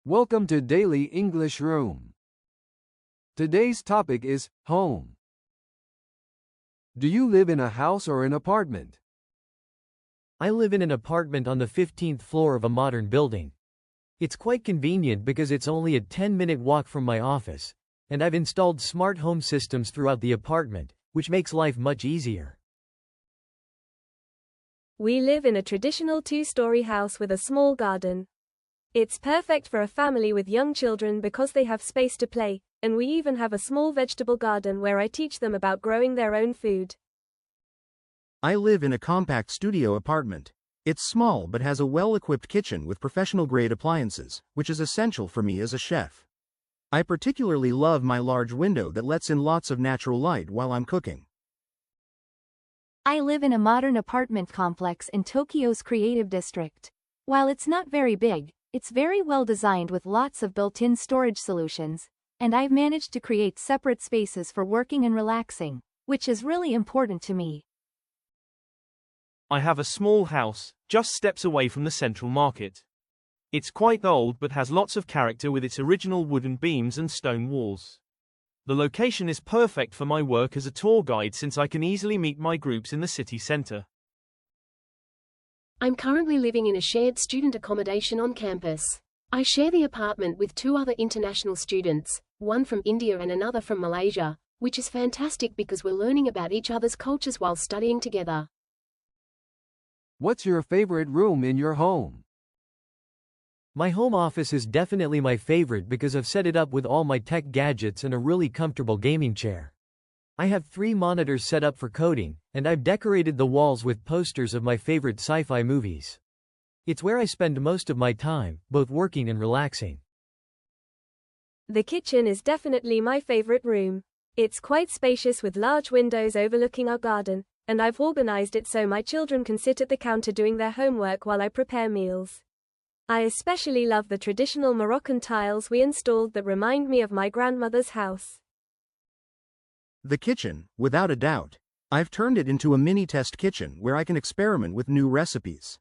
Welcome to Daily English Room. Today's topic is home. Do you live in a house or an apartment? I live in an apartment on the 15th floor of a modern building. It's quite convenient because it's only a 10-minute walk from my office, and I've installed smart home systems throughout the apartment, which makes life much easier. We live in a traditional two-story house with a small garden. It's perfect for a family with young children because they have space to play, and we even have a small vegetable garden where I teach them about growing their own food. I live in a compact studio apartment. It's small but has a well-equipped kitchen with professional-grade appliances, which is essential for me as a chef. I particularly love my large window that lets in lots of natural light while I'm cooking. I live in a modern apartment complex in Tokyo's creative district. While it's not very big, it's very well designed with lots of built-in storage solutions, and I've managed to create separate spaces for working and relaxing, which is really important to me. I have a small house, just steps away from the central market. It's quite old but has lots of character with its original wooden beams and stone walls. The location is perfect for my work as a tour guide since I can easily meet my groups in the city center. I'm currently living in a shared student accommodation on campus. I share the apartment with two other international students, one from India and another from Malaysia, which is fantastic because we're learning about each other's cultures while studying together. What's your favorite room in your home? My home office is definitely my favorite because I've set it up with all my tech gadgets and a really comfortable gaming chair. I have 3 monitors set up for coding, and I've decorated the walls with posters of my favorite sci-fi movies. It's where I spend most of my time, both working and relaxing. The kitchen is definitely my favorite room. It's quite spacious with large windows overlooking our garden, and I've organized it so my children can sit at the counter doing their homework while I prepare meals. I especially love the traditional Moroccan tiles we installed that remind me of my grandmother's house. The kitchen, without a doubt. I've turned it into a mini test kitchen where I can experiment with new recipes.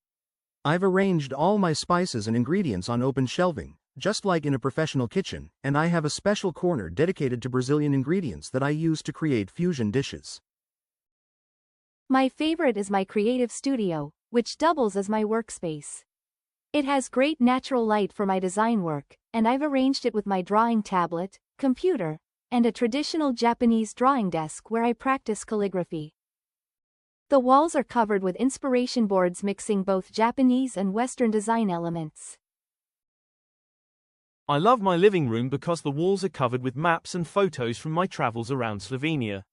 I've arranged all my spices and ingredients on open shelving, just like in a professional kitchen, and I have a special corner dedicated to Brazilian ingredients that I use to create fusion dishes. My favorite is my creative studio, which doubles as my workspace. It has great natural light for my design work, and I've arranged it with my drawing tablet, computer, and a traditional Japanese drawing desk where I practice calligraphy. The walls are covered with inspiration boards mixing both Japanese and Western design elements. I love my living room because the walls are covered with maps and photos from my travels around Slovenia.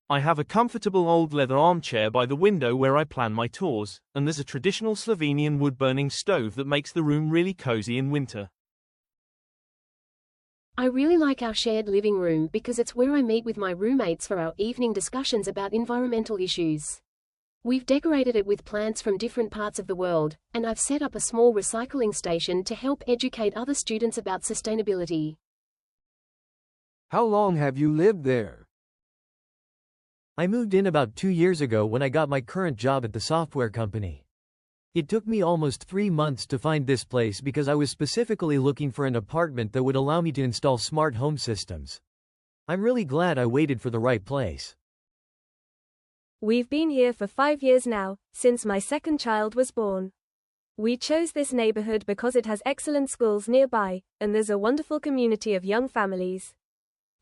I have a comfortable old leather armchair by the window where I plan my tours, and there's a traditional Slovenian wood-burning stove that makes the room really cozy in winter. I really like our shared living room because it's where I meet with my roommates for our evening discussions about environmental issues. We've decorated it with plants from different parts of the world, and I've set up a small recycling station to help educate other students about sustainability. How long have you lived there? I moved in about 2 years ago when I got my current job at the software company. It took me almost 3 months to find this place because I was specifically looking for an apartment that would allow me to install smart home systems. I'm really glad I waited for the right place. We've been here for 5 years now, since my second child was born. We chose this neighborhood because it has excellent schools nearby, and there's a wonderful community of young families.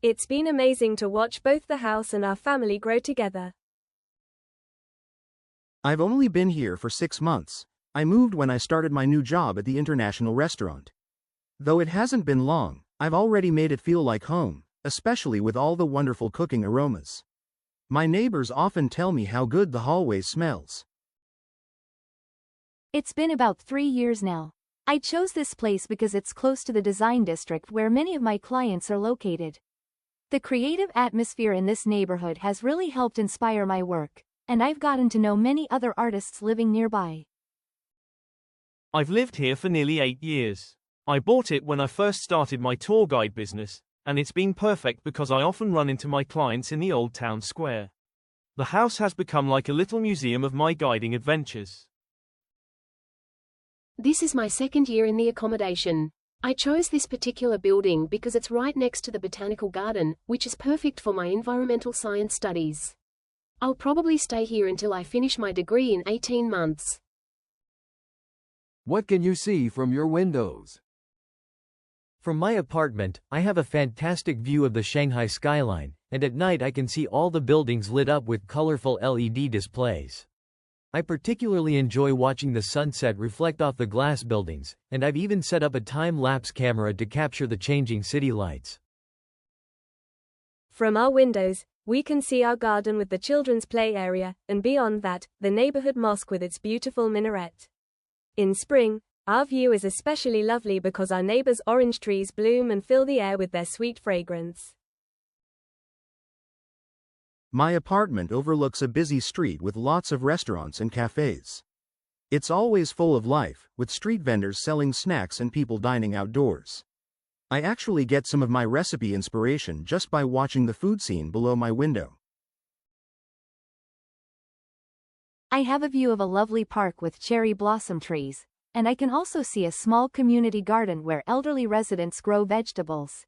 It's been amazing to watch both the house and our family grow together. I've only been here for 6 months. I moved when I started my new job at the international restaurant. Though it hasn't been long, I've already made it feel like home, especially with all the wonderful cooking aromas. My neighbors often tell me how good the hallway smells. It's been about 3 years now. I chose this place because it's close to the design district where many of my clients are located. The creative atmosphere in this neighborhood has really helped inspire my work, and I've gotten to know many other artists living nearby. I've lived here for nearly 8 years. I bought it when I first started my tour guide business, and it's been perfect because I often run into my clients in the old town square. The house has become like a little museum of my guiding adventures. This is my second year in the accommodation. I chose this particular building because it's right next to the botanical garden, which is perfect for my environmental science studies. I'll probably stay here until I finish my degree in 18 months. What can you see from your windows? From my apartment, I have a fantastic view of the Shanghai skyline, and at night I can see all the buildings lit up with colorful LED displays. I particularly enjoy watching the sunset reflect off the glass buildings, and I've even set up a time-lapse camera to capture the changing city lights. From our windows, we can see our garden with the children's play area, and beyond that, the neighborhood mosque with its beautiful minaret. In spring, our view is especially lovely because our neighbors' orange trees bloom and fill the air with their sweet fragrance. My apartment overlooks a busy street with lots of restaurants and cafes. It's always full of life, with street vendors selling snacks and people dining outdoors. I actually get some of my recipe inspiration just by watching the food scene below my window. I have a view of a lovely park with cherry blossom trees, and I can also see a small community garden where elderly residents grow vegetables.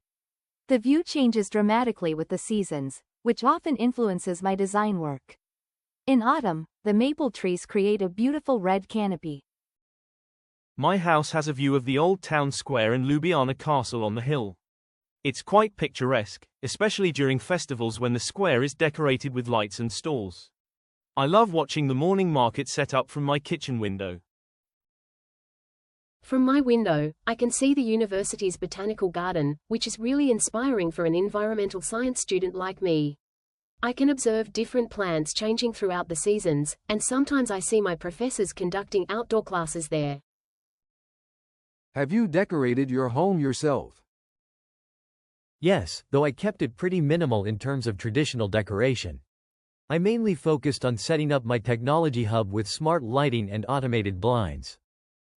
The view changes dramatically with the seasons, which often influences my design work. In autumn, the maple trees create a beautiful red canopy. My house has a view of the old town square and Ljubljana Castle on the hill. It's quite picturesque, especially during festivals when the square is decorated with lights and stalls. I love watching the morning market set up from my kitchen window. From my window, I can see the university's botanical garden, which is really inspiring for an environmental science student like me. I can observe different plants changing throughout the seasons, and sometimes I see my professors conducting outdoor classes there. Have you decorated your home yourself? Yes, though I kept it pretty minimal in terms of traditional decoration. I mainly focused on setting up my technology hub with smart lighting and automated blinds.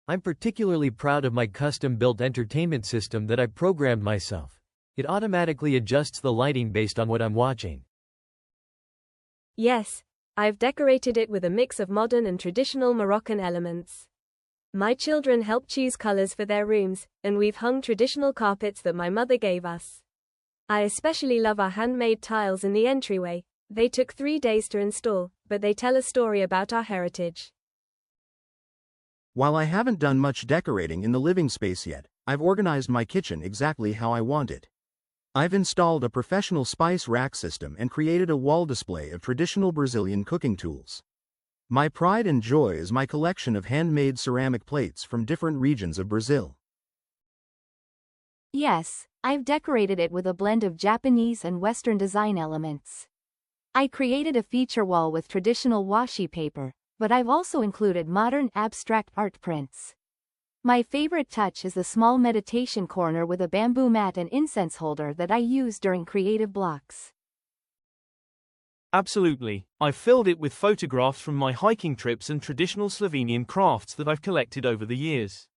I'm particularly proud of my custom-built entertainment system that I programmed myself. It automatically adjusts the lighting based on what I'm watching. Yes, I've decorated it with a mix of modern and traditional Moroccan elements. My children helped choose colors for their rooms, and we've hung traditional carpets that my mother gave us. I especially love our handmade tiles in the entryway. They took 3 days to install, but they tell a story about our heritage. While I haven't done much decorating in the living space yet, I've organized my kitchen exactly how I want it. I've installed a professional spice rack system and created a wall display of traditional Brazilian cooking tools. My pride and joy is my collection of handmade ceramic plates from different regions of Brazil. Yes, I've decorated it with a blend of Japanese and Western design elements. I created a feature wall with traditional washi paper, but I've also included modern abstract art prints. My favorite touch is the small meditation corner with a bamboo mat and incense holder that I use during creative blocks. Absolutely. I've filled it with photographs from my hiking trips and traditional Slovenian crafts that I've collected over the years.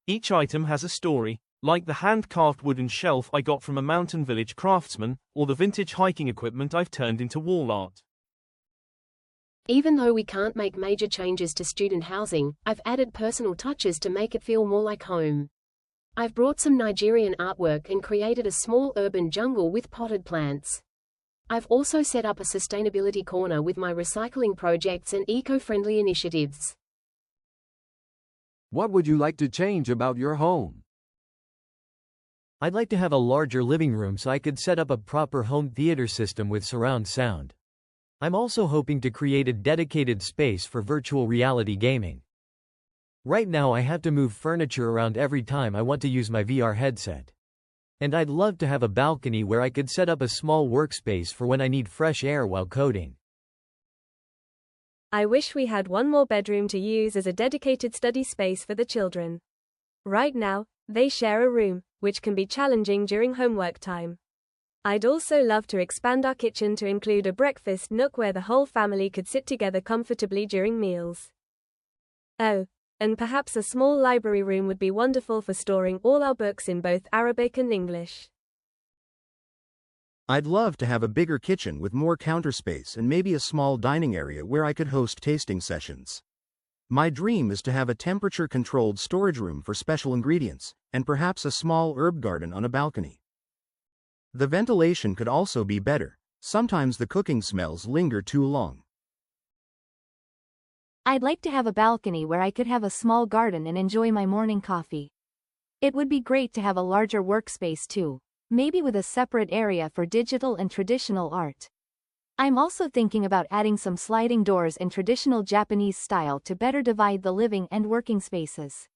Each item has a story, like the hand-carved wooden shelf I got from a mountain village craftsman, or the vintage hiking equipment I've turned into wall art. Even though we can't make major changes to student housing, I've added personal touches to make it feel more like home. I've brought some Nigerian artwork and created a small urban jungle with potted plants. I've also set up a sustainability corner with my recycling projects and eco-friendly initiatives. What would you like to change about your home? I'd like to have a larger living room so I could set up a proper home theater system with surround sound. I'm also hoping to create a dedicated space for virtual reality gaming. Right now I have to move furniture around every time I want to use my VR headset. And I'd love to have a balcony where I could set up a small workspace for when I need fresh air while coding. I wish we had one more bedroom to use as a dedicated study space for the children. Right now, they share a room, which can be challenging during homework time. I'd also love to expand our kitchen to include a breakfast nook where the whole family could sit together comfortably during meals. Oh, and perhaps a small library room would be wonderful for storing all our books in both Arabic and English. I'd love to have a bigger kitchen with more counter space and maybe a small dining area where I could host tasting sessions. My dream is to have a temperature-controlled storage room for special ingredients, and perhaps a small herb garden on a balcony. The ventilation could also be better. Sometimes the cooking smells linger too long. I'd like to have a balcony where I could have a small garden and enjoy my morning coffee. It would be great to have a larger workspace too, maybe with a separate area for digital and traditional art. I'm also thinking about adding some sliding doors in traditional Japanese style to better divide the living and working spaces.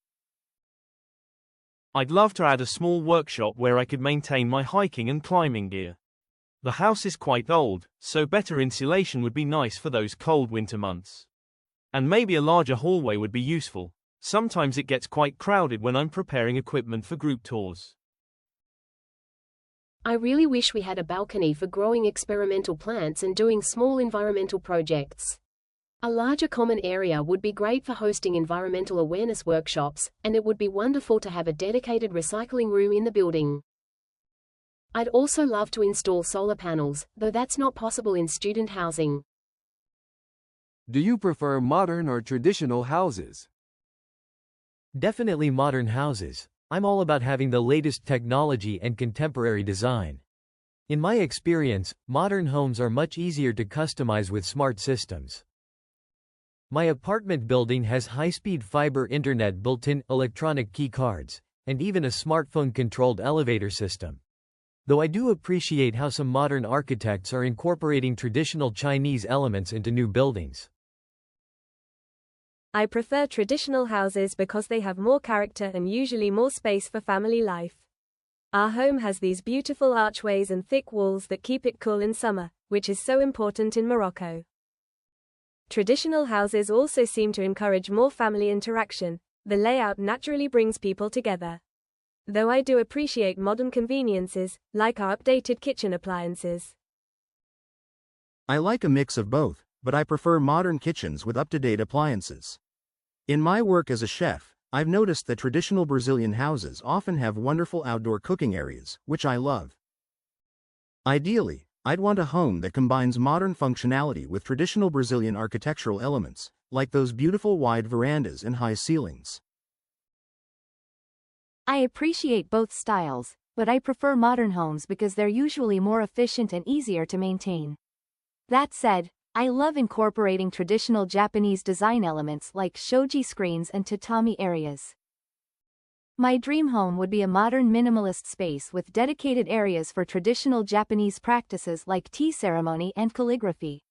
I'd love to add a small workshop where I could maintain my hiking and climbing gear. The house is quite old, so better insulation would be nice for those cold winter months. And maybe a larger hallway would be useful. Sometimes it gets quite crowded when I'm preparing equipment for group tours. I really wish we had a balcony for growing experimental plants and doing small environmental projects. A larger common area would be great for hosting environmental awareness workshops, and it would be wonderful to have a dedicated recycling room in the building. I'd also love to install solar panels, though that's not possible in student housing. Do you prefer modern or traditional houses? Definitely modern houses. I'm all about having the latest technology and contemporary design. In my experience, modern homes are much easier to customize with smart systems. My apartment building has high-speed fiber internet, built-in electronic key cards, and even a smartphone-controlled elevator system. Though I do appreciate how some modern architects are incorporating traditional Chinese elements into new buildings. I prefer traditional houses because they have more character and usually more space for family life. Our home has these beautiful archways and thick walls that keep it cool in summer, which is so important in Morocco. Traditional houses also seem to encourage more family interaction. The layout naturally brings people together. Though I do appreciate modern conveniences, like our updated kitchen appliances. I like a mix of both, but I prefer modern kitchens with up-to-date appliances. In my work as a chef, I've noticed that traditional Brazilian houses often have wonderful outdoor cooking areas, which I love. Ideally, I'd want a home that combines modern functionality with traditional Brazilian architectural elements, like those beautiful wide verandas and high ceilings. I appreciate both styles, but I prefer modern homes because they're usually more efficient and easier to maintain. That said, I love incorporating traditional Japanese design elements like shoji screens and tatami areas. My dream home would be a modern minimalist space with dedicated areas for traditional Japanese practices like tea ceremony and calligraphy.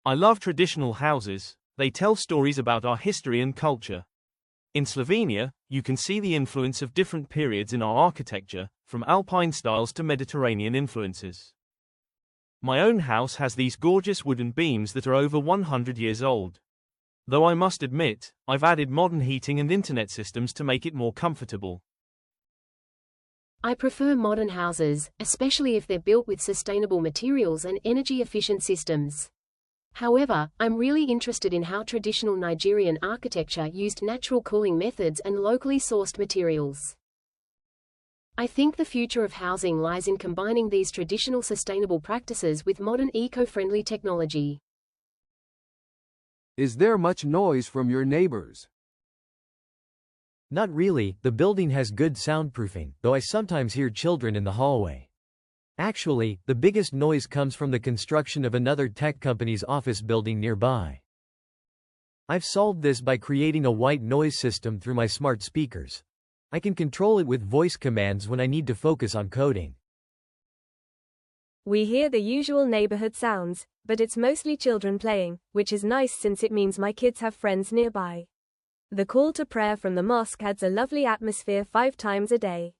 I love traditional houses. They tell stories about our history and culture. In Slovenia, you can see the influence of different periods in our architecture, from Alpine styles to Mediterranean influences. My own house has these gorgeous wooden beams that are over 100 years old. Though I must admit, I've added modern heating and internet systems to make it more comfortable. I prefer modern houses, especially if they're built with sustainable materials and energy-efficient systems. However, I'm really interested in how traditional Nigerian architecture used natural cooling methods and locally sourced materials. I think the future of housing lies in combining these traditional sustainable practices with modern eco-friendly technology. Is there much noise from your neighbors? Not really. The building has good soundproofing, though I sometimes hear children in the hallway. Actually, the biggest noise comes from the construction of another tech company's office building nearby. I've solved this by creating a white noise system through my smart speakers. I can control it with voice commands when I need to focus on coding. We hear the usual neighborhood sounds, but it's mostly children playing, which is nice since it means my kids have friends nearby. The call to prayer from the mosque adds a lovely atmosphere 5 times a day.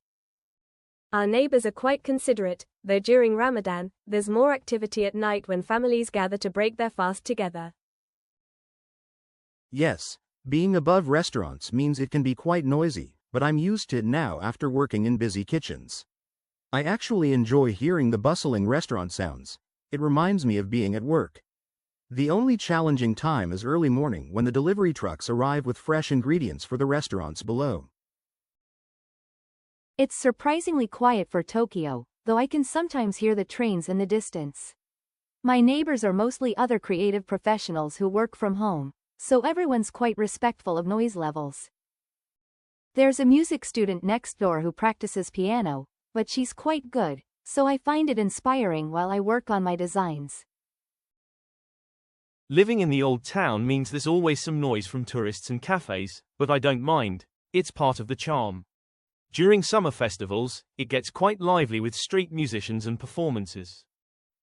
Our neighbors are quite considerate, though during Ramadan, there's more activity at night when families gather to break their fast together. Yes, being above restaurants means it can be quite noisy, but I'm used to it now after working in busy kitchens. I actually enjoy hearing the bustling restaurant sounds. It reminds me of being at work. The only challenging time is early morning when the delivery trucks arrive with fresh ingredients for the restaurants below. It's surprisingly quiet for Tokyo, though I can sometimes hear the trains in the distance. My neighbors are mostly other creative professionals who work from home, so everyone's quite respectful of noise levels. There's a music student next door who practices piano, but she's quite good, so I find it inspiring while I work on my designs. Living in the old town means there's always some noise from tourists and cafes, but I don't mind. It's part of the charm. During summer festivals, it gets quite lively with street musicians and performances.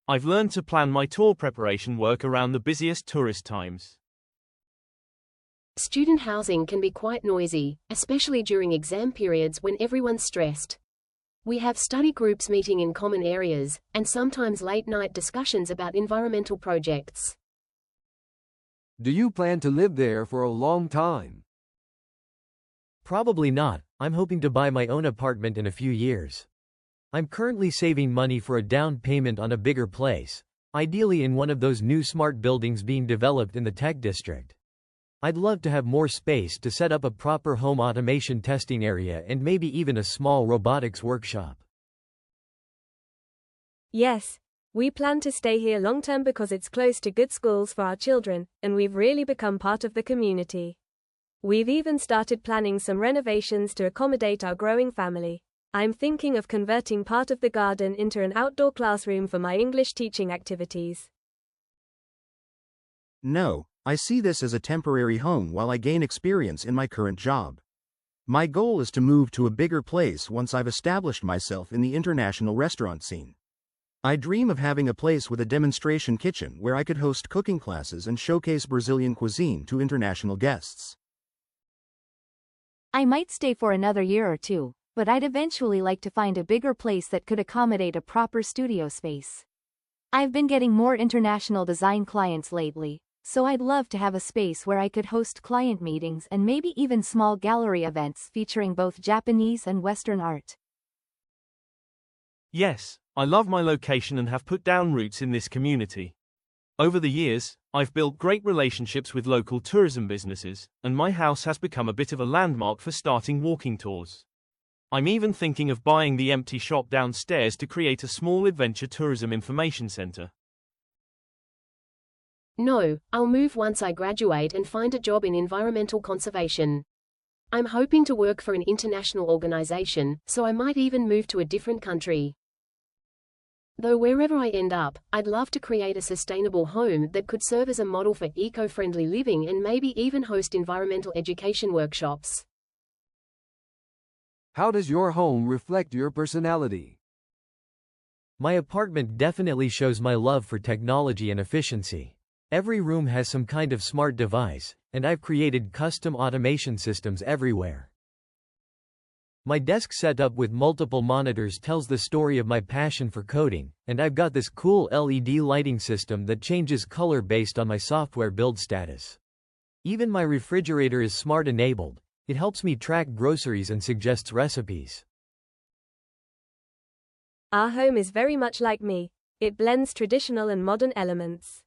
I've learned to plan my tour preparation work around the busiest tourist times. Student housing can be quite noisy, especially during exam periods when everyone's stressed. We have study groups meeting in common areas, and sometimes late-night discussions about environmental projects. Do you plan to live there for a long time? Probably not. I'm hoping to buy my own apartment in a few years. I'm currently saving money for a down payment on a bigger place, ideally in one of those new smart buildings being developed in the tech district. I'd love to have more space to set up a proper home automation testing area and maybe even a small robotics workshop. Yes, we plan to stay here long-term because it's close to good schools for our children, and we've really become part of the community. We've even started planning some renovations to accommodate our growing family. I'm thinking of converting part of the garden into an outdoor classroom for my English teaching activities. No, I see this as a temporary home while I gain experience in my current job. My goal is to move to a bigger place once I've established myself in the international restaurant scene. I dream of having a place with a demonstration kitchen where I could host cooking classes and showcase Brazilian cuisine to international guests. I might stay for another year or two, but I'd eventually like to find a bigger place that could accommodate a proper studio space. I've been getting more international design clients lately, so I'd love to have a space where I could host client meetings and maybe even small gallery events featuring both Japanese and Western art. Yes, I love my location and have put down roots in this community. Over the years, I've built great relationships with local tourism businesses, and my house has become a bit of a landmark for starting walking tours. I'm even thinking of buying the empty shop downstairs to create a small adventure tourism information center. No, I'll move once I graduate and find a job in environmental conservation. I'm hoping to work for an international organization, so I might even move to a different country. Though wherever I end up, I'd love to create a sustainable home that could serve as a model for eco-friendly living and maybe even host environmental education workshops. How does your home reflect your personality? My apartment definitely shows my love for technology and efficiency. Every room has some kind of smart device, and I've created custom automation systems everywhere. My desk setup with multiple monitors tells the story of my passion for coding, and I've got this cool LED lighting system that changes color based on my software build status. Even my refrigerator is smart enabled. It helps me track groceries and suggests recipes. Our home is very much like me. It blends traditional and modern elements.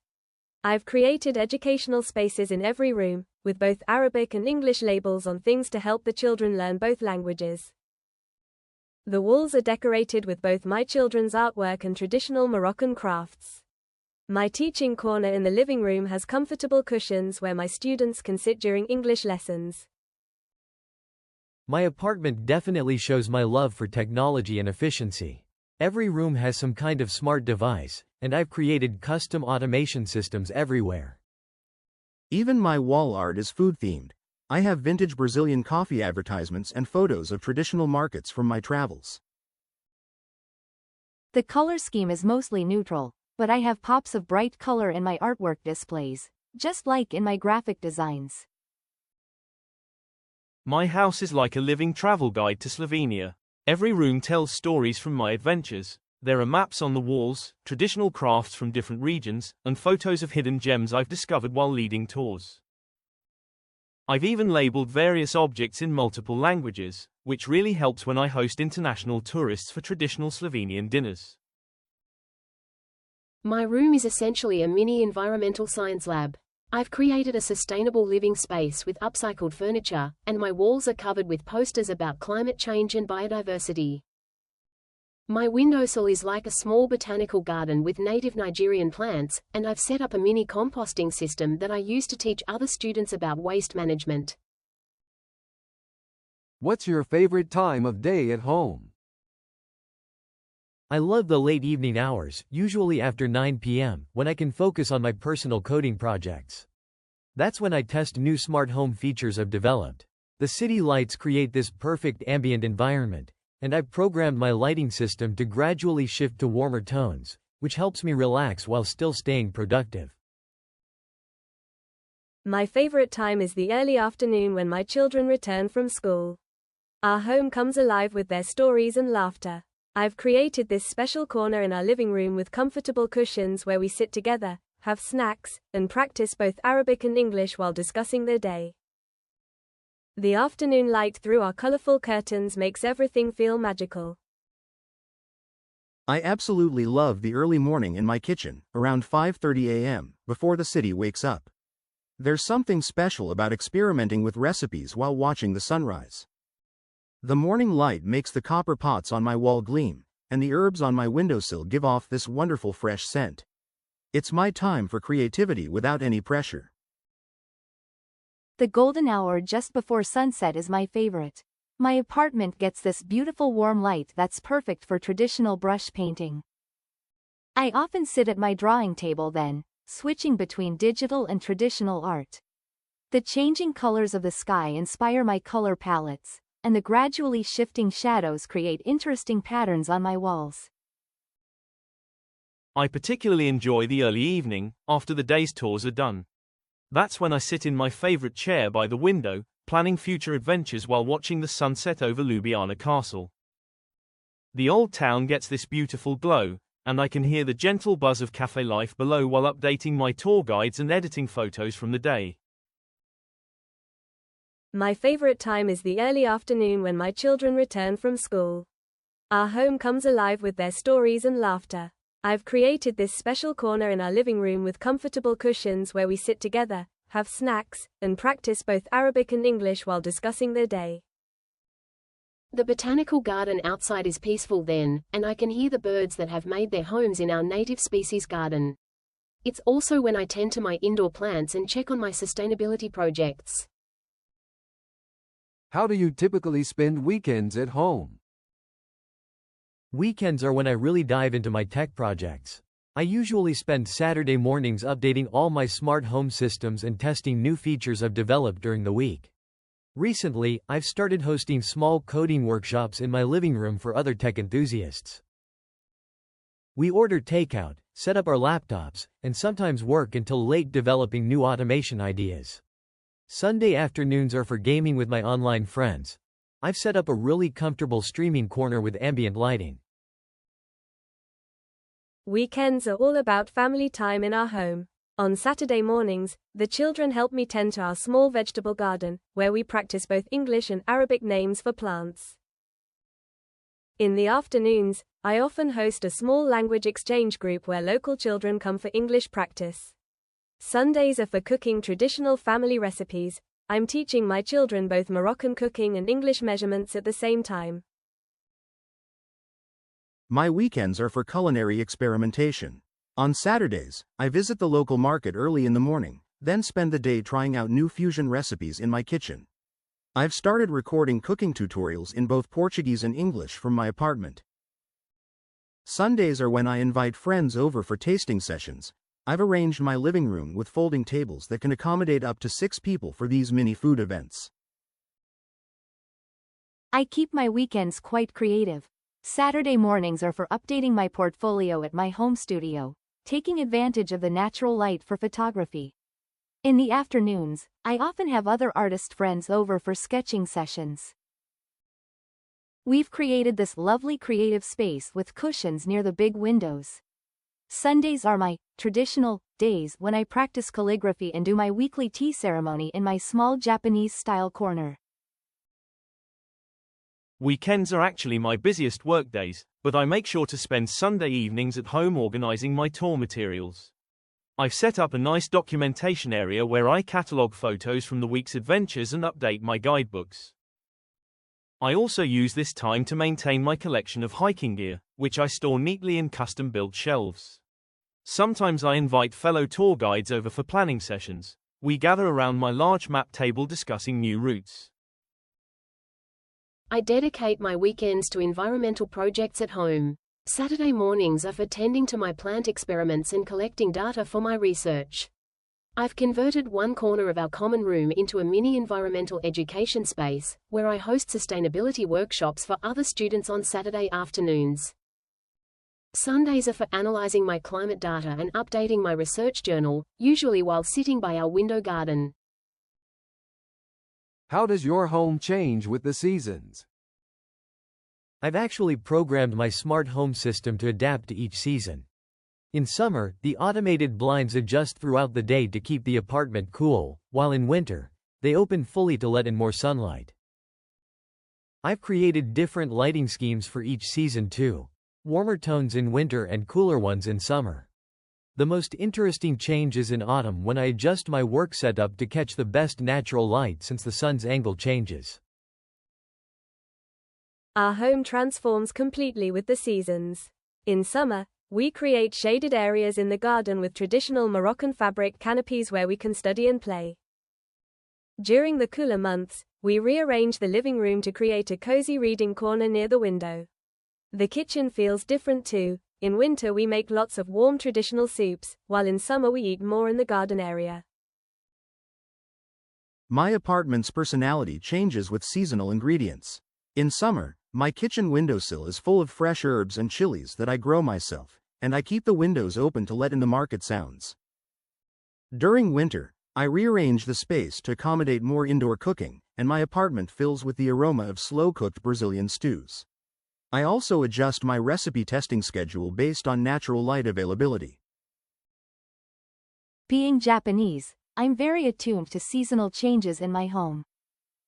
I've created educational spaces in every room, with both Arabic and English labels on things to help the children learn both languages. The walls are decorated with both my children's artwork and traditional Moroccan crafts. My teaching corner in the living room has comfortable cushions where my students can sit during English lessons. My apartment definitely shows my love for technology and efficiency. Every room has some kind of smart device, and I've created custom automation systems everywhere. Even my wall art is food-themed. I have vintage Brazilian coffee advertisements and photos of traditional markets from my travels. The color scheme is mostly neutral, but I have pops of bright color in my artwork displays, just like in my graphic designs. My house is like a living travel guide to Slovenia. Every room tells stories from my adventures. There are maps on the walls, traditional crafts from different regions, and photos of hidden gems I've discovered while leading tours. I've even labeled various objects in multiple languages, which really helps when I host international tourists for traditional Slovenian dinners. My room is essentially a mini environmental science lab. I've created a sustainable living space with upcycled furniture, and my walls are covered with posters about climate change and biodiversity. My windowsill is like a small botanical garden with native Nigerian plants, and I've set up a mini composting system that I use to teach other students about waste management. What's your favorite time of day at home? I love the late evening hours, usually after 9 p.m., when I can focus on my personal coding projects. That's when I test new smart home features I've developed. The city lights create this perfect ambient environment, and I've programmed my lighting system to gradually shift to warmer tones, which helps me relax while still staying productive. My favorite time is the early afternoon when my children return from school. Our home comes alive with their stories and laughter. I've created this special corner in our living room with comfortable cushions where we sit together, have snacks, and practice both Arabic and English while discussing their day. The afternoon light through our colorful curtains makes everything feel magical. I absolutely love the early morning in my kitchen, around 5:30 a.m., before the city wakes up. There's something special about experimenting with recipes while watching the sunrise. The morning light makes the copper pots on my wall gleam, and the herbs on my windowsill give off this wonderful fresh scent. It's my time for creativity without any pressure. The golden hour just before sunset is my favorite. My apartment gets this beautiful warm light that's perfect for traditional brush painting. I often sit at my drawing table then, switching between digital and traditional art. The changing colors of the sky inspire my color palettes, and the gradually shifting shadows create interesting patterns on my walls. I particularly enjoy the early evening, after the day's chores are done. That's when I sit in my favorite chair by the window, planning future adventures while watching the sunset over Ljubljana Castle. The old town gets this beautiful glow, and I can hear the gentle buzz of cafe life below while updating my tour guides and editing photos from the day. My favorite time is the early afternoon when my children return from school. Our home comes alive with their stories and laughter. I've created this special corner in our living room with comfortable cushions where we sit together, have snacks, and practice both Arabic and English while discussing their day. The botanical garden outside is peaceful then, and I can hear the birds that have made their homes in our native species garden. It's also when I tend to my indoor plants and check on my sustainability projects. How do you typically spend weekends at home? Weekends are when I really dive into my tech projects. I usually spend Saturday mornings updating all my smart home systems and testing new features I've developed during the week. Recently, I've started hosting small coding workshops in my living room for other tech enthusiasts. We order takeout, set up our laptops, and sometimes work until late developing new automation ideas. Sunday afternoons are for gaming with my online friends. I've set up a really comfortable streaming corner with ambient lighting. Weekends are all about family time in our home. On Saturday mornings, the children help me tend to our small vegetable garden, where we practice both English and Arabic names for plants. In the afternoons, I often host a small language exchange group where local children come for English practice. Sundays are for cooking traditional family recipes. I'm teaching my children both Moroccan cooking and English measurements at the same time. My weekends are for culinary experimentation. On Saturdays, I visit the local market early in the morning, then spend the day trying out new fusion recipes in my kitchen. I've started recording cooking tutorials in both Portuguese and English from my apartment. Sundays are when I invite friends over for tasting sessions. I've arranged my living room with folding tables that can accommodate up to 6 people for these mini food events. I keep my weekends quite creative. Saturday mornings are for updating my portfolio at my home studio, taking advantage of the natural light for photography. In the afternoons, I often have other artist friends over for sketching sessions. We've created this lovely creative space with cushions near the big windows. Sundays are my traditional days when I practice calligraphy and do my weekly tea ceremony in my small Japanese-style corner. Weekends are actually my busiest workdays, but I make sure to spend Sunday evenings at home organizing my tour materials. I've set up a nice documentation area where I catalog photos from the week's adventures and update my guidebooks. I also use this time to maintain my collection of hiking gear, which I store neatly in custom-built shelves. Sometimes I invite fellow tour guides over for planning sessions. We gather around my large map table discussing new routes. I dedicate my weekends to environmental projects at home. Saturday mornings are for tending to my plant experiments and collecting data for my research. I've converted one corner of our common room into a mini environmental education space, where I host sustainability workshops for other students on Saturday afternoons. Sundays are for analyzing my climate data and updating my research journal, usually while sitting by our window garden. How does your home change with the seasons? I've actually programmed my smart home system to adapt to each season. In summer, the automated blinds adjust throughout the day to keep the apartment cool, while in winter, they open fully to let in more sunlight. I've created different lighting schemes for each season too. Warmer tones in winter and cooler ones in summer. The most interesting change is in autumn when I adjust my work setup to catch the best natural light since the sun's angle changes. Our home transforms completely with the seasons. In summer, we create shaded areas in the garden with traditional Moroccan fabric canopies where we can study and play. During the cooler months, we rearrange the living room to create a cozy reading corner near the window. The kitchen feels different too. In winter we make lots of warm traditional soups, while in summer we eat more in the garden area. My apartment's personality changes with seasonal ingredients. In summer, my kitchen windowsill is full of fresh herbs and chilies that I grow myself, and I keep the windows open to let in the market sounds. During winter, I rearrange the space to accommodate more indoor cooking, and my apartment fills with the aroma of slow-cooked Brazilian stews. I also adjust my recipe testing schedule based on natural light availability. Being Japanese, I'm very attuned to seasonal changes in my home.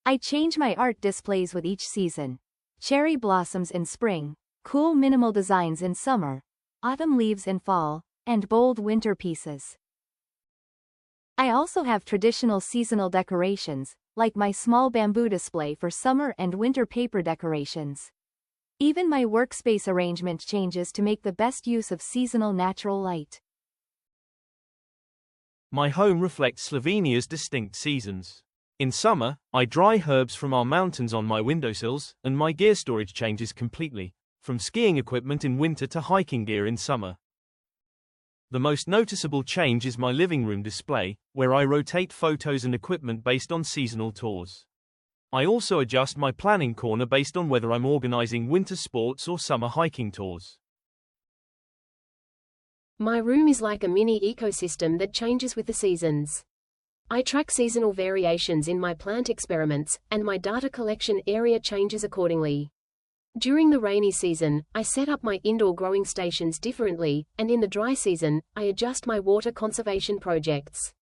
I change my art displays with each season. Cherry blossoms in spring, cool minimal designs in summer, autumn leaves in fall, and bold winter pieces. I also have traditional seasonal decorations, like my small bamboo display for summer and winter paper decorations. Even my workspace arrangement changes to make the best use of seasonal natural light. My home reflects Slovenia's distinct seasons. In summer, I dry herbs from our mountains on my windowsills, and my gear storage changes completely, from skiing equipment in winter to hiking gear in summer. The most noticeable change is my living room display, where I rotate photos and equipment based on seasonal tours. I also adjust my planning corner based on whether I'm organizing winter sports or summer hiking tours. My room is like a mini ecosystem that changes with the seasons. I track seasonal variations in my plant experiments, and my data collection area changes accordingly. During the rainy season, I set up my indoor growing stations differently, and in the dry season, I adjust my water conservation projects.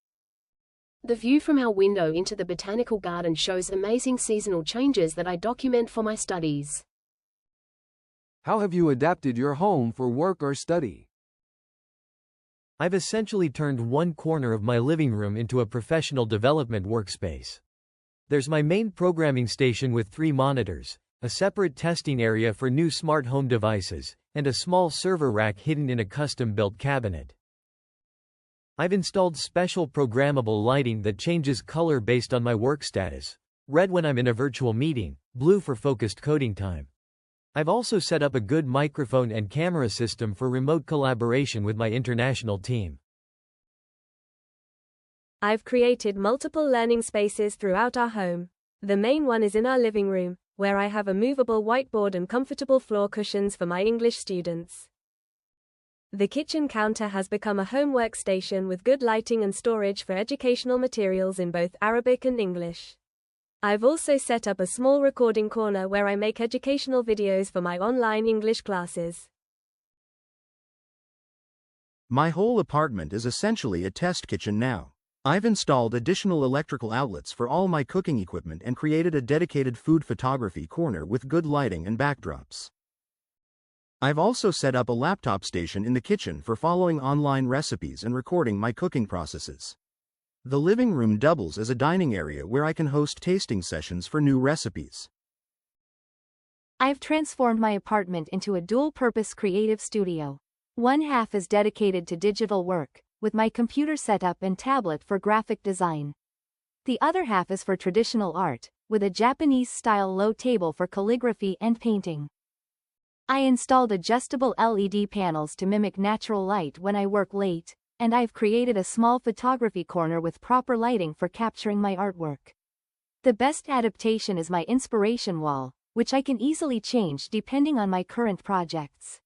The view from our window into the botanical garden shows amazing seasonal changes that I document for my studies. How have you adapted your home for work or study? I've essentially turned one corner of my living room into a professional development workspace. There's my main programming station with 3 monitors, a separate testing area for new smart home devices, and a small server rack hidden in a custom-built cabinet. I've installed special programmable lighting that changes color based on my work status. Red when I'm in a virtual meeting, blue for focused coding time. I've also set up a good microphone and camera system for remote collaboration with my international team. I've created multiple learning spaces throughout our home. The main one is in our living room, where I have a movable whiteboard and comfortable floor cushions for my English students. The kitchen counter has become a home workstation with good lighting and storage for educational materials in both Arabic and English. I've also set up a small recording corner where I make educational videos for my online English classes. My whole apartment is essentially a test kitchen now. I've installed additional electrical outlets for all my cooking equipment and created a dedicated food photography corner with good lighting and backdrops. I've also set up a laptop station in the kitchen for following online recipes and recording my cooking processes. The living room doubles as a dining area where I can host tasting sessions for new recipes. I've transformed my apartment into a dual-purpose creative studio. One half is dedicated to digital work, with my computer setup and tablet for graphic design. The other half is for traditional art, with a Japanese-style low table for calligraphy and painting. I installed adjustable LED panels to mimic natural light when I work late, and I've created a small photography corner with proper lighting for capturing my artwork. The best adaptation is my inspiration wall, which I can easily change depending on my current projects.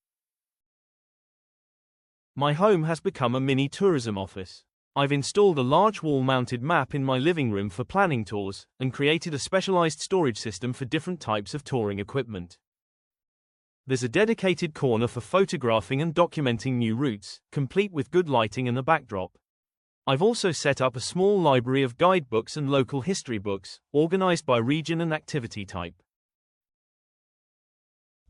My home has become a mini tourism office. I've installed a large wall-mounted map in my living room for planning tours, and created a specialized storage system for different types of touring equipment. There's a dedicated corner for photographing and documenting new routes, complete with good lighting and a backdrop. I've also set up a small library of guidebooks and local history books, organized by region and activity type.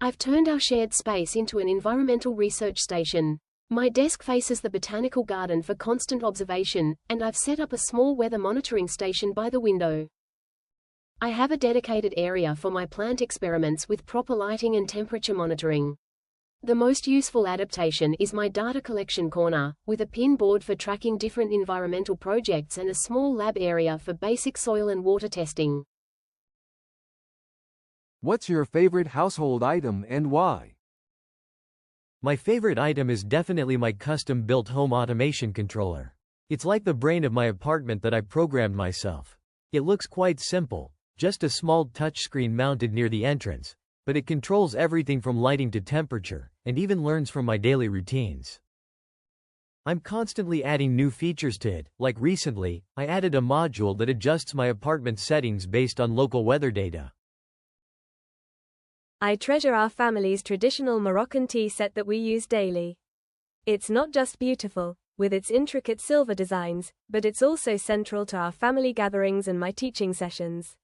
I've turned our shared space into an environmental research station. My desk faces the botanical garden for constant observation, and I've set up a small weather monitoring station by the window. I have a dedicated area for my plant experiments with proper lighting and temperature monitoring. The most useful adaptation is my data collection corner, with a pin board for tracking different environmental projects and a small lab area for basic soil and water testing. What's your favorite household item and why? My favorite item is definitely my custom-built home automation controller. It's like the brain of my apartment that I programmed myself. It looks quite simple, just a small touchscreen mounted near the entrance, but it controls everything from lighting to temperature, and even learns from my daily routines. I'm constantly adding new features to it, like recently, I added a module that adjusts my apartment settings based on local weather data. I treasure our family's traditional Moroccan tea set that we use daily. It's not just beautiful, with its intricate silver designs, but it's also central to our family gatherings and my teaching sessions.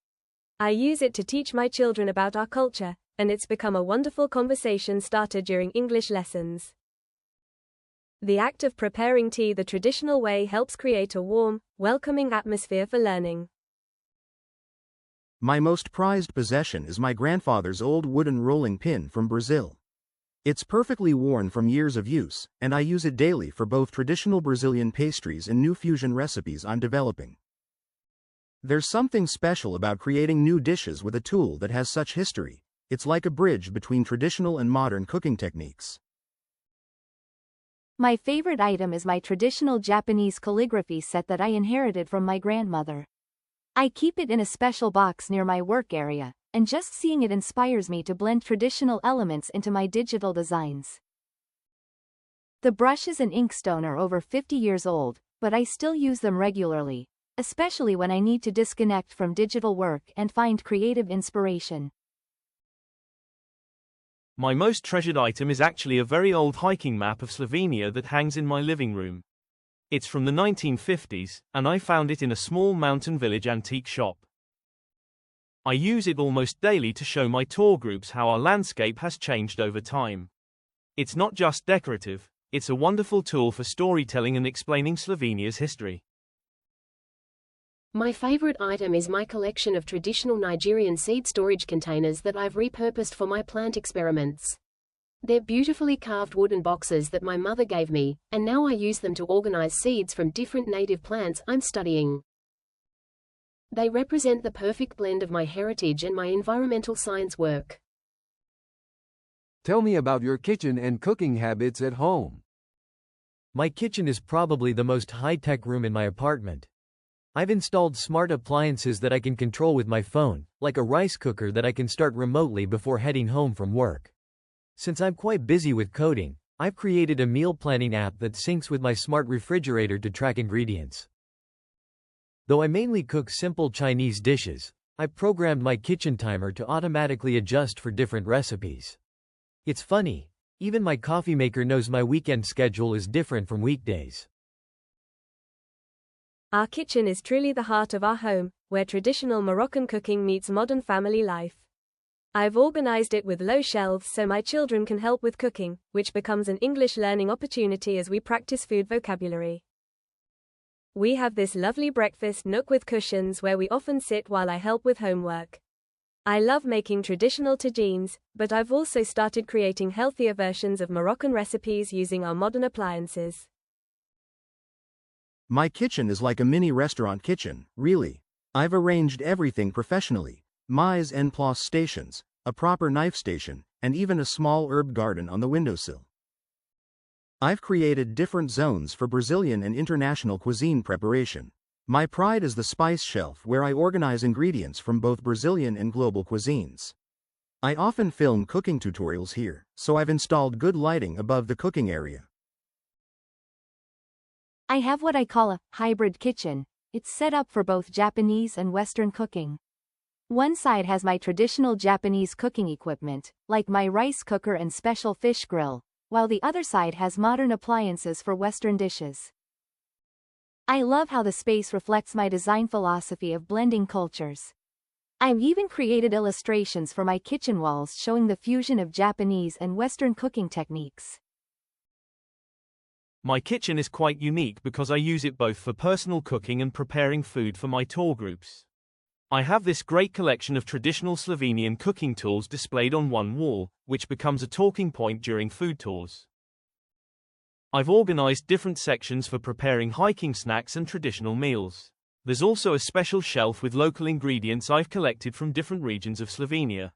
I use it to teach my children about our culture, and it's become a wonderful conversation starter during English lessons. The act of preparing tea the traditional way helps create a warm, welcoming atmosphere for learning. My most prized possession is my grandfather's old wooden rolling pin from Brazil. It's perfectly worn from years of use, and I use it daily for both traditional Brazilian pastries and new fusion recipes I'm developing. There's something special about creating new dishes with a tool that has such history. It's like a bridge between traditional and modern cooking techniques. My favorite item is my traditional Japanese calligraphy set that I inherited from my grandmother. I keep it in a special box near my work area, and just seeing it inspires me to blend traditional elements into my digital designs. The brushes and inkstone are over 50 years old, but I still use them regularly, especially when I need to disconnect from digital work and find creative inspiration. My most treasured item is actually a very old hiking map of Slovenia that hangs in my living room. It's from the 1950s, and I found it in a small mountain village antique shop. I use it almost daily to show my tour groups how our landscape has changed over time. It's not just decorative, it's a wonderful tool for storytelling and explaining Slovenia's history. My favorite item is my collection of traditional Nigerian seed storage containers that I've repurposed for my plant experiments. They're beautifully carved wooden boxes that my mother gave me, and now I use them to organize seeds from different native plants I'm studying. They represent the perfect blend of my heritage and my environmental science work. Tell me about your kitchen and cooking habits at home. My kitchen is probably the most high-tech room in my apartment. I've installed smart appliances that I can control with my phone, like a rice cooker that I can start remotely before heading home from work. Since I'm quite busy with coding, I've created a meal planning app that syncs with my smart refrigerator to track ingredients. Though I mainly cook simple Chinese dishes, I programmed my kitchen timer to automatically adjust for different recipes. It's funny, even my coffee maker knows my weekend schedule is different from weekdays. Our kitchen is truly the heart of our home, where traditional Moroccan cooking meets modern family life. I've organized it with low shelves so my children can help with cooking, which becomes an English learning opportunity as we practice food vocabulary. We have this lovely breakfast nook with cushions where we often sit while I help with homework. I love making traditional tagines, but I've also started creating healthier versions of Moroccan recipes using our modern appliances. My kitchen is like a mini restaurant kitchen, really. I've arranged everything professionally. Mise en place stations, a proper knife station, and even a small herb garden on the windowsill. I've created different zones for Brazilian and international cuisine preparation. My pride is the spice shelf where I organize ingredients from both Brazilian and global cuisines. I often film cooking tutorials here, so I've installed good lighting above the cooking area. I have what I call a hybrid kitchen. It's set up for both Japanese and Western cooking. One side has my traditional Japanese cooking equipment, like my rice cooker and special fish grill, while the other side has modern appliances for Western dishes. I love how the space reflects my design philosophy of blending cultures. I've even created illustrations for my kitchen walls showing the fusion of Japanese and Western cooking techniques. My kitchen is quite unique because I use it both for personal cooking and preparing food for my tour groups. I have this great collection of traditional Slovenian cooking tools displayed on one wall, which becomes a talking point during food tours. I've organized different sections for preparing hiking snacks and traditional meals. There's also a special shelf with local ingredients I've collected from different regions of Slovenia.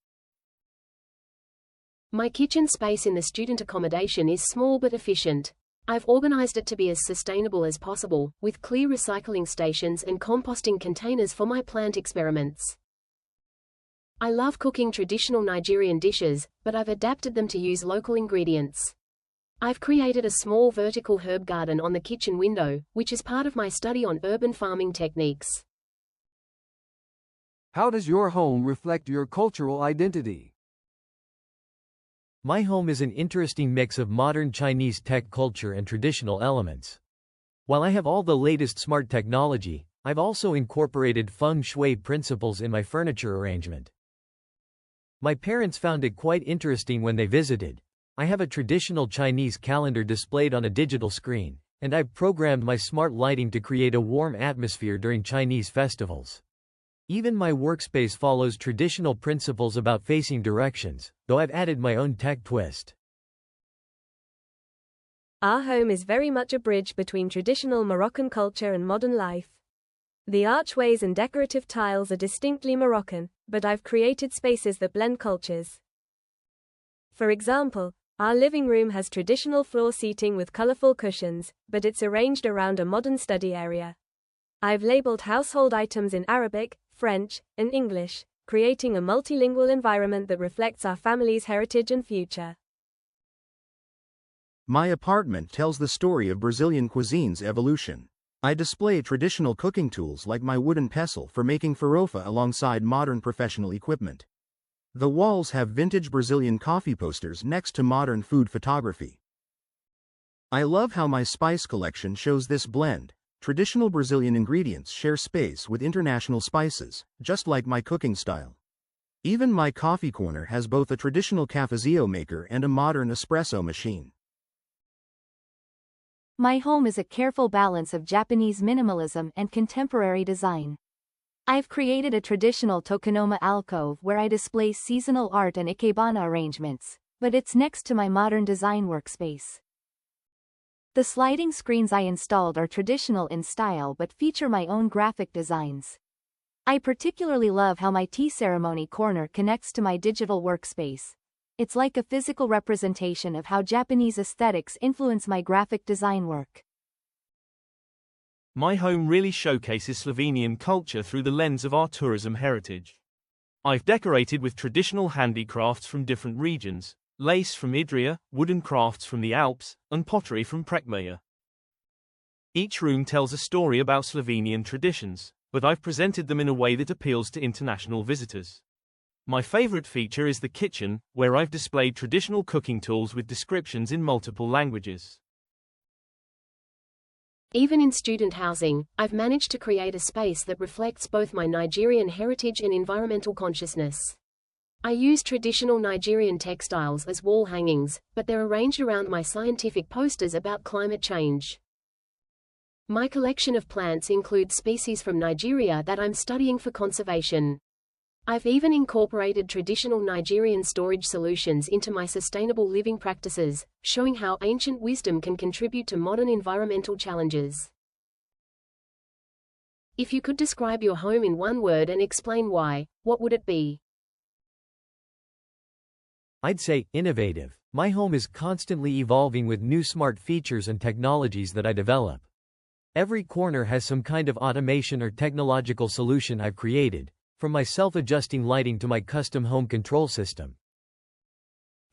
My kitchen space in the student accommodation is small but efficient. I've organized it to be as sustainable as possible, with clear recycling stations and composting containers for my plant experiments. I love cooking traditional Nigerian dishes, but I've adapted them to use local ingredients. I've created a small vertical herb garden on the kitchen window, which is part of my study on urban farming techniques. How does your home reflect your cultural identity? My home is an interesting mix of modern Chinese tech culture and traditional elements. While I have all the latest smart technology, I've also incorporated feng shui principles in my furniture arrangement. My parents found it quite interesting when they visited. I have a traditional Chinese calendar displayed on a digital screen, and I've programmed my smart lighting to create a warm atmosphere during Chinese festivals. Even my workspace follows traditional principles about facing directions, though I've added my own tech twist. Our home is very much a bridge between traditional Moroccan culture and modern life. The archways and decorative tiles are distinctly Moroccan, but I've created spaces that blend cultures. For example, our living room has traditional floor seating with colorful cushions, but it's arranged around a modern study area. I've labeled household items in Arabic, French, and English, creating a multilingual environment that reflects our family's heritage and future. My apartment tells the story of Brazilian cuisine's evolution. I display traditional cooking tools like my wooden pestle for making farofa alongside modern professional equipment. The walls have vintage Brazilian coffee posters next to modern food photography. I love how my spice collection shows this blend. Traditional Brazilian ingredients share space with international spices, just like my cooking style. Even my coffee corner has both a traditional cafezinho maker and a modern espresso machine. My home is a careful balance of Japanese minimalism and contemporary design. I've created a traditional tokonoma alcove where I display seasonal art and ikebana arrangements, but it's next to my modern design workspace. The sliding screens I installed are traditional in style but feature my own graphic designs. I particularly love how my tea ceremony corner connects to my digital workspace. It's like a physical representation of how Japanese aesthetics influence my graphic design work. My home really showcases Slovenian culture through the lens of our tourism heritage. I've decorated with traditional handicrafts from different regions, lace from Idria, wooden crafts from the Alps, and pottery from Prekmurje. Each room tells a story about Slovenian traditions, but I've presented them in a way that appeals to international visitors. My favorite feature is the kitchen, where I've displayed traditional cooking tools with descriptions in multiple languages. Even in student housing, I've managed to create a space that reflects both my Nigerian heritage and environmental consciousness. I use traditional Nigerian textiles as wall hangings, but they're arranged around my scientific posters about climate change. My collection of plants includes species from Nigeria that I'm studying for conservation. I've even incorporated traditional Nigerian storage solutions into my sustainable living practices, showing how ancient wisdom can contribute to modern environmental challenges. If you could describe your home in one word and explain why, what would it be? I'd say innovative. My home is constantly evolving with new smart features and technologies that I develop. Every corner has some kind of automation or technological solution I've created, from my self-adjusting lighting to my custom home control system.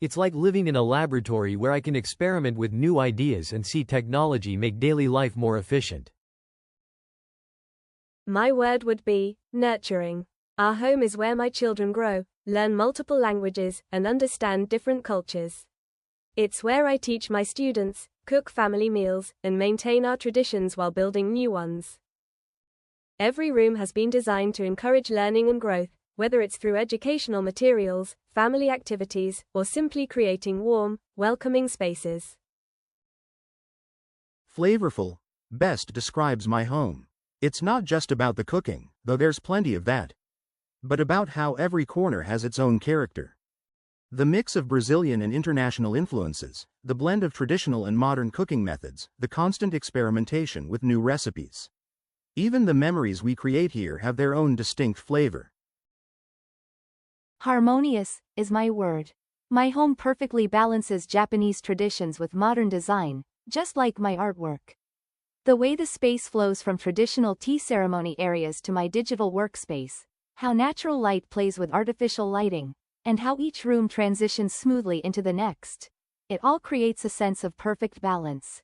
It's like living in a laboratory where I can experiment with new ideas and see technology make daily life more efficient. My word would be nurturing. Our home is where my children grow, learn multiple languages, and understand different cultures. It's where I teach my students, cook family meals, and maintain our traditions while building new ones. Every room has been designed to encourage learning and growth, whether it's through educational materials, family activities, or simply creating warm, welcoming spaces. Flavorful best describes my home. It's not just about the cooking, though there's plenty of that, but about how every corner has its own character. The mix of Brazilian and international influences, the blend of traditional and modern cooking methods, the constant experimentation with new recipes. Even the memories we create here have their own distinct flavor. Harmonious is my word. My home perfectly balances Japanese traditions with modern design, just like my artwork. The way the space flows from traditional tea ceremony areas to my digital workspace, how natural light plays with artificial lighting, and how each room transitions smoothly into the next. It all creates a sense of perfect balance.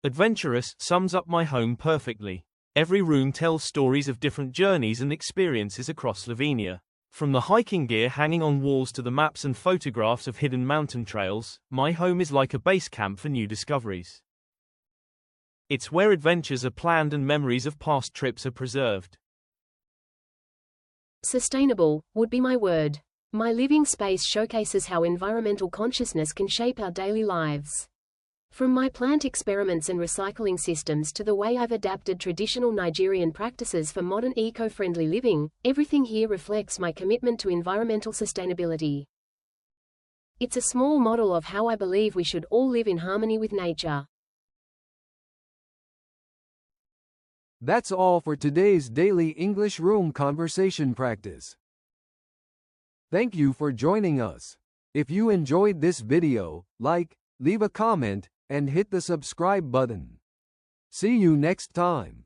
Adventurous sums up my home perfectly. Every room tells stories of different journeys and experiences across Slovenia. From the hiking gear hanging on walls to the maps and photographs of hidden mountain trails, my home is like a base camp for new discoveries. It's where adventures are planned and memories of past trips are preserved. Sustainable would be my word. My living space showcases how environmental consciousness can shape our daily lives. From my plant experiments and recycling systems to the way I've adapted traditional Nigerian practices for modern eco-friendly living, everything here reflects my commitment to environmental sustainability. It's a small model of how I believe we should all live in harmony with nature. That's all for today's daily English room conversation practice. Thank you for joining us. If you enjoyed this video, like, leave a comment, and hit the subscribe button. See you next time.